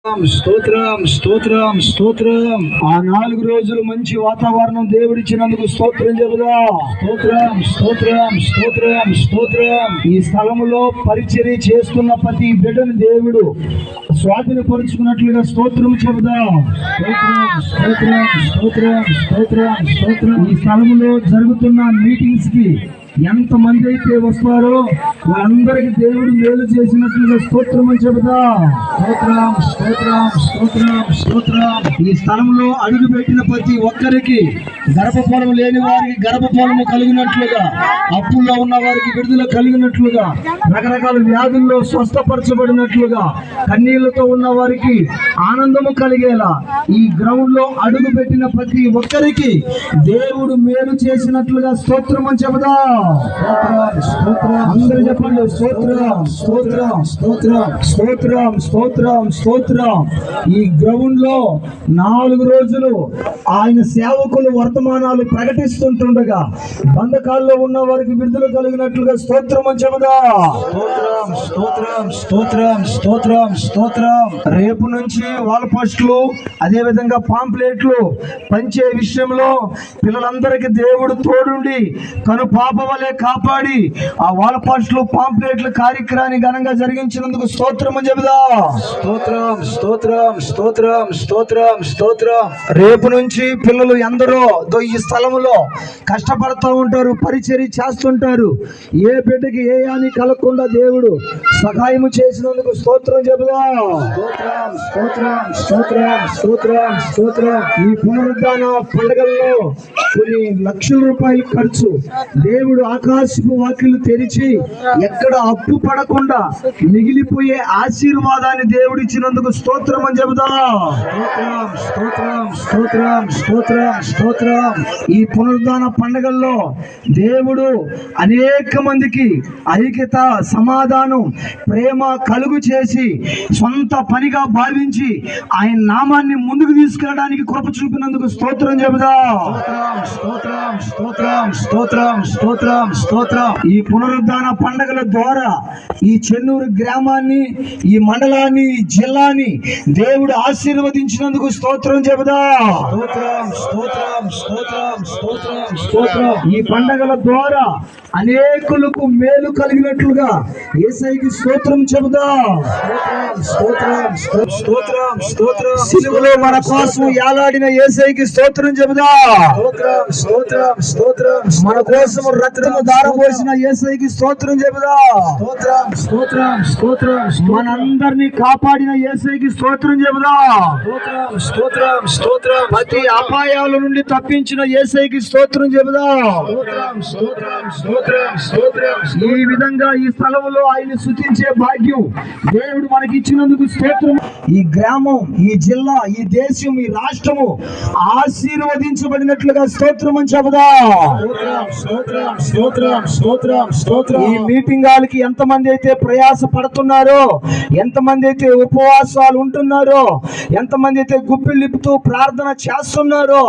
స్తోత్రం స్తోత్రం స్తోత్రం. ఆ 4 రోజులు మంచి వాతావరణం దేవుడిచ్చినందుకు స్తోత్రం చెబుదా. స్తోత్రం స్తోత్రం స్తోత్రం స్తోత్రం. ఈ స్థలములో పరిచర్య చేస్తున్న ప్రతి బిడ్డను దేవుడు స్వాధీనపరుచుకున్నట్లుగా స్తోత్రం చెబుదా. స్తోత్రం స్తోత్రం స్తోత్రం స్తోత్రం స్తోత్రం. ఈ స్థలములో జరుగుతున్న మీటింగ్స్ కి ఎంతమంది అయితే వస్తారో వాళ్ళందరికీ దేవుడు మేలు చేసినట్లుగా స్తోత్రం అని చెబుదా. స్తోత్రం స్తోత్రం స్తోత్రం స్తోత్రం. ఈ స్థలంలో అడుగు పెట్టిన ప్రతి ఒక్కరికి గర్భఫలం లేని వారికి గర్భఫలము కలిగినట్లుగా, అప్పుల్లో ఉన్న వారికి విడుదల కలిగినట్లుగా, రకరకాల వ్యాధుల్లో స్వస్థపరచబడినట్లుగా, కన్నీళ్లతో ఉన్న వారికి ఆనందము కలిగేలా ఈ గ్రౌండ్ లో అడుగు పెట్టిన ప్రతి ఒక్కరికి దేవుడు మేలు చేసినట్లుగా స్తోత్రం అని చెబుదా. అందరూ చెప్పండి స్తోత్రం స్తోత్రం స్తోత్రం స్తోత్రం స్తోత్రం స్తోత్రం. ఈ గ్రౌండ్ లో 4 రోజులు ఆయన సేవకులు వర్తమానాలు ప్రకటిస్తుంటుండగా బంధకాల్లో ఉన్న వారికి విడుదల కలిగినట్లుగా స్తోత్రం అని చెబుదా. స్తోత్రం స్తోత్రం స్తోత్రం స్తోత్రం. రేపు నుంచి వాల్ పోస్టులు అదే విధంగా పాంప్లెట్లు పంచే విషయంలో పిల్లలందరికీ దేవుడు తోడుండి కను పాప వలె కాపాడి ఆ వాల్ పోస్టులు పాంప్లెట్ల కార్యక్రమాన్ని ఘనంగా జరిగించినందుకు స్తోత్రం అని చెబుదా. స్తోత్రం స్తోత్రం స్తోత్రం స్తోత్రం స్తోత్రం. రేపు నుంచి పిల్లలు ఎందరో ఈ స్థలములో కష్టపడుతూ ఉంటారు, పరిచర్య చేస్తుంటారు. ఏ బిడ్డకి ఏ హాని కలగకుండా దేవుడు సహాయం చేసినందుకు స్తోత్రం చెబుదా. స్తోత్రం స్తోత్రం స్తోత్రం స్తోత్రం. ఈ పునరుద్ధాన పండుగల్లో కొన్ని లక్షల రూపాయలు ఖర్చు. దేవుడు ఆకాశపు వాకిలు తెరిచి ఎక్కడ అప్పు పడకుండా మిగిలిపోయే ఆశీర్వాదాన్ని దేవుడు ఇచ్చినందుకు స్తోత్రం అని చెబుదా. స్తోత్రం స్తోత్రం స్తోత్రం స్తోత్రం. ఈ పునరుద్ధాన పండుగల్లో దేవుడు అనేక మందికి ఐక్యత, సమాధానం, ప్రేమ కలుగు చేసి సొంత పనిగా భావించి ఆయన నామాన్ని ముందుకు తీసుకెళ్ళడానికి కృప చూపినందుకు స్తోత్రం చెబుదా. స్తోత్రం స్తోత్రం స్తోత్రం స్తోత్రం స్తోత్రం. ఈ పునరుద్ధాన పండుగల ద్వారా ఈ చెన్నూరు గ్రామాన్ని, ఈ మండలాన్ని, ఈ జిల్లాని దేవుడు ఆశీర్వదించినందుకు స్తోత్రం చెబుదా. స్తోత్రం స్తోత్రం స్తోత్రం స్తోత్రం స్తోత్రం. ఈ పండుగల ద్వారా అనేకులకు మేలు కలిగినట్లుగా యేసయ్యకి స్తోత్రం చెబుదా. స్తోత్రం స్తోత్రం స్తోత్రం. సిలువలో మన కోసం యాలాడిన యేసయ్యకి స్తోత్రం చెబుదా. స్తోత్రం స్తోత్రం. మన కోసం రక్తము దారపోసిన యేసయ్యకి స్తోత్రం చెబుదా. స్తోత్రం స్తోత్రం స్తోత్రం. మనందరినీ కాపాడిన యేసయ్యకి స్తోత్రం చెబుదా. స్తోత్రం స్తోత్రం స్తోత్రం. ప్రతి అపాయాల నుండి తప్పించిన యేసయ్యకి స్తోత్రం చెబుదా. స్తోత్రం స్తోత్రం స్తోత్రం స్తోత్రం. ఈ విధంగా ఈ స్థలములో ఆయన స్తుతించే భాగ్యం దేవుడు మనకి ఇచ్చినందుకు స్తోత్రం. ఈ గ్రామం, ఈ జిల్లా, ఈ దేశం, ఈ రాష్ట్రము ఆశీర్వదించబడినట్లుగా స్తోత్రం అని చెబుదా. స్తోత్రం స్తోత్రం స్తోత్రం స్తోత్రం. ఈ మీటింగ్ హాల్కి ఎంతమంది అయితే ప్రయాస పడుతున్నారో, ఎంతమంది అయితే ఉపవాసాలు ఉంటున్నారో, ఎంతమంది అయితే గుప్పిలిప్పుతూ ప్రార్థన చేస్తున్నారో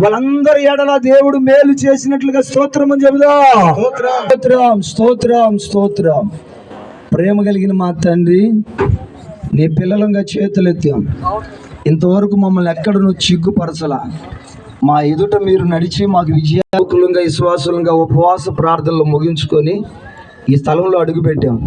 వాళ్ళందరి ఎడల దేవుడు మేలు చేసినట్లుగా స్తోత్రం అని చెబుదా. స్తోత్రం స్తోత్రం స్తోత్రం. ప్రేమ కలిగిన మా తండ్రి, నీ పిల్లలంగా చేతులెత్తాం. ఇంతవరకు మమ్మల్ని ఎక్కడ నువ్వు చిగ్గుపరచలా. మా ఎదుట మీరు నడిచి మాకు విజయాకులంగా, విశ్వాసులంగా ఉపవాస ప్రార్థనలు ముగించుకొని ఈ స్థలంలో అడుగుపెట్టాం.